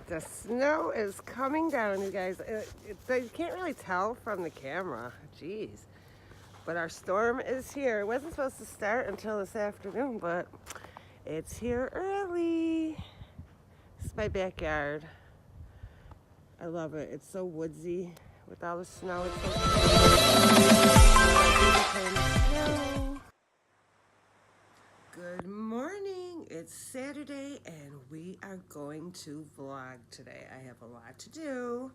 The snow is coming down, you guys. You can't really tell from the camera. Jeez. But our storm is here. It wasn't supposed to start until this afternoon, but it's here early. This is my backyard. I love it. It's so woodsy with all the snow. It's so snow. Good morning. It's Saturday and we are going to vlog today. I have a lot to do.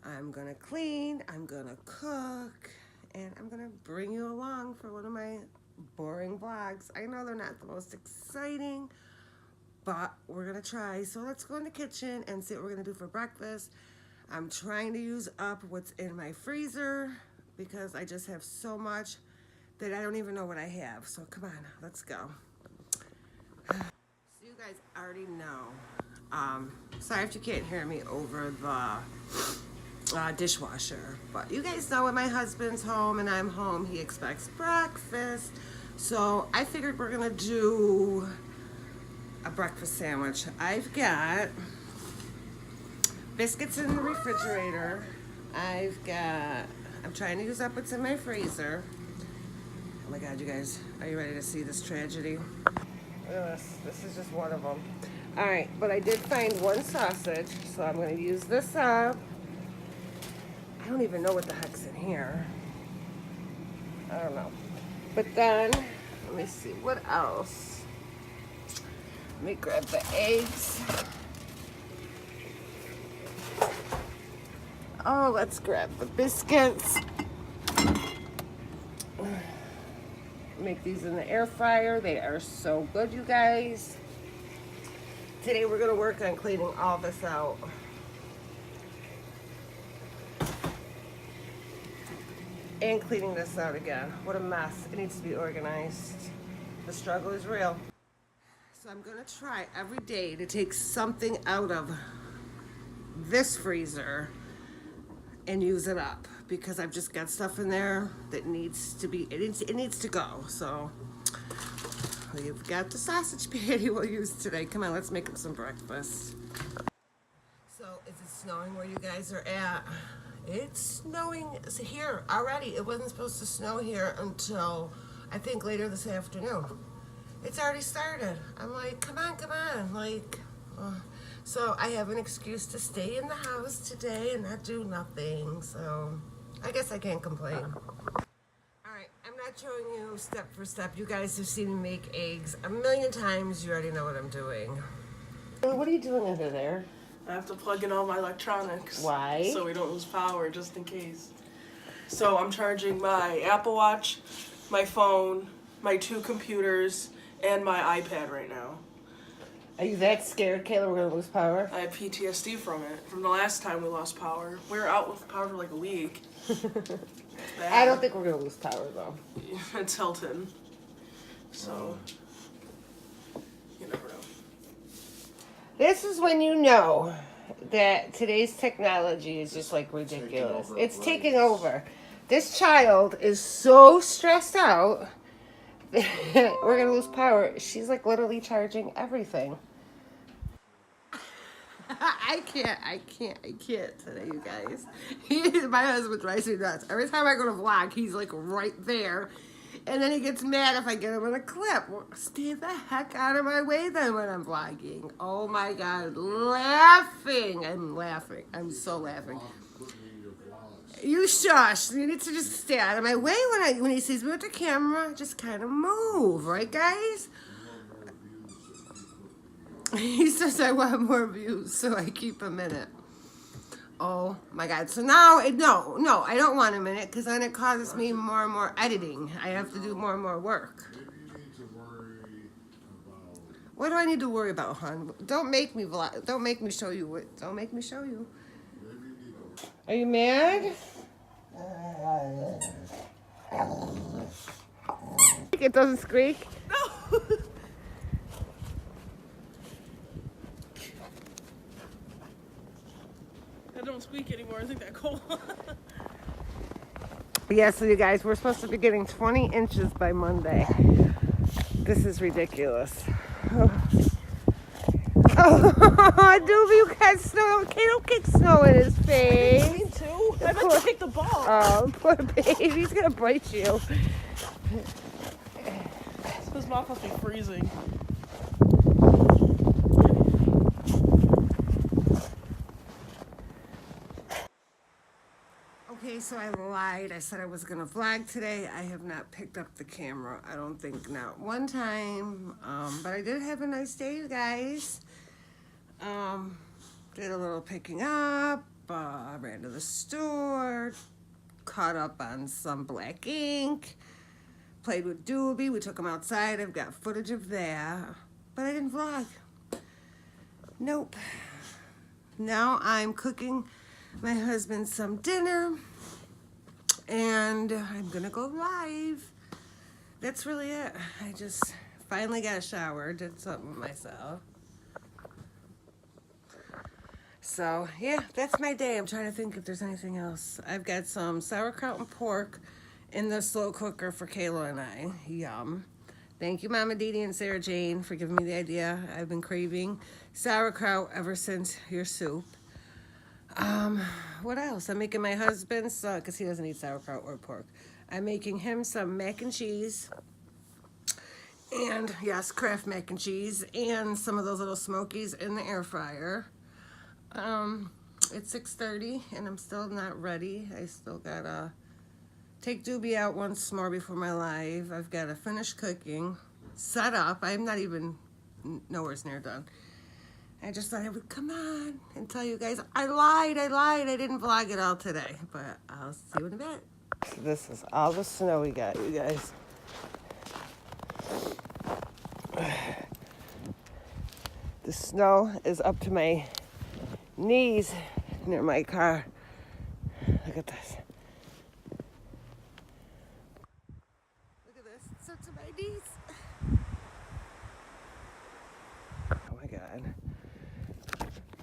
I'm gonna clean, I'm gonna cook, and I'm gonna bring you along for one of my boring vlogs. I know they're not the most exciting, but we're gonna try. So let's go in the kitchen and see what we're gonna do for breakfast. I'm trying to use up what's in my freezer because I just have so much that I don't even know what I have. So come on, let's go. So you guys already know. Sorry if you can't hear me over the dishwasher, but you guys know when my husband's home and I'm home, he expects breakfast. So I figured we're gonna do a breakfast sandwich. I've got biscuits in the refrigerator. I'm trying to use up what's in my freezer. Oh my God, you guys, are you ready to see this tragedy? Look at this. This is just one of them. All right, but I did find one sausage, so I'm going to use this up. I don't even know what the heck's in here. I don't know. But then, let me see, what else? Let me grab the eggs. Oh, let's grab the biscuits. Make these in the air fryer. They are so good, you guys. Today we're gonna work on cleaning all this out. And cleaning this out again. What a mess. It needs to be organized. The struggle is real. So I'm gonna try every day to take something out of this freezer and use it up, because I've just got stuff in there that needs to be, it needs to go. So we've got the sausage patty we'll use today. Come on, let's make up some breakfast. So is it snowing where you guys are at? It's snowing here already. It wasn't supposed to snow here until I think later this afternoon. It's already started. I'm like, come on, like, so I have an excuse to stay in the house today and not do nothing. So I guess I can't complain. All right, I'm not showing you step for step. You guys have seen me make eggs a million times. You already know what I'm doing. What are you doing under there? I have to plug in all my electronics. Why? So we don't lose power, just in case. So I'm charging my Apple Watch, my phone, my 2 computers, and my iPad right now. Are you that scared, Kayla, we're gonna lose power? I have PTSD from it, from the last time we lost power. We were out with power for like a week. I don't think we're gonna lose power though. It's Hilton. So, you never know. This is when you know that today's technology is just like ridiculous. It's taking over. This child is so stressed out that we're gonna lose power. She's like literally charging everything. I can't today, you guys. My husband drives me nuts. Every time I go to vlog, he's like right there. And then he gets mad if I get him in a clip. Well, stay the heck out of my way then when I'm vlogging. Oh my God, laughing. I'm laughing. I'm so laughing. You shush. You need to just stay out of my way when he sees me with the camera. Just kind of move, right, guys? He says I want more views, so I keep him in it. Oh my God. So now, no, I don't want him in it because then it causes me more and more editing. I have to do more and more work. What do I need to worry about, hon? Don't make me vlog. Don't make me show you what. Don't make me show you. Are you mad? It doesn't squeak? No! I don't squeak anymore. Isn't that cool? Yeah, so you guys, we're supposed to be getting 20 inches by Monday. This is ridiculous. Doobie, you got snow. Okay, don't kick snow in his face. Me too. I meant to kick the ball. Oh, poor baby. He's gonna bite you. His mouth must be freezing. Okay, so I lied. I said I was gonna vlog today. I have not picked up the camera. I don't think not one time. But I did have a nice day, guys. Did a little picking up. Ran to the store. Caught up on some black ink. Played with Doobie. We took him outside. I've got footage of that. But I didn't vlog. Nope. Now I'm cooking my husband some dinner. And I'm gonna go live. That's really it. I just finally got a shower. Did something with myself. So, yeah, that's my day. I'm trying to think if there's anything else. I've got some sauerkraut and pork in the slow cooker for Kayla and I. Yum. Thank you, Mama Didi and Sarah Jane, for giving me the idea. I've been craving sauerkraut ever since your soup. What else? I'm making my husband some, because he doesn't eat sauerkraut or pork. I'm making him some mac and cheese. And, yes, Kraft mac and cheese. And some of those little smokies in the air fryer. It's 6:30 and I'm still not ready. I still gotta take Doobie out once more before my live. I've gotta finish cooking, set up. I'm not even nowhere near done. I just thought I would come on and tell you guys I lied. I didn't vlog it all today, but I'll see you in a bit. So this is all the snow we got, you guys. The snow is up to my knees near my car. Look at this. Look at this. It's up to my knees. Oh my God.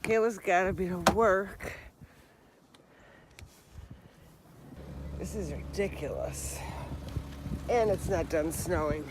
Kayla's gotta be to work. This is ridiculous. And it's not done snowing.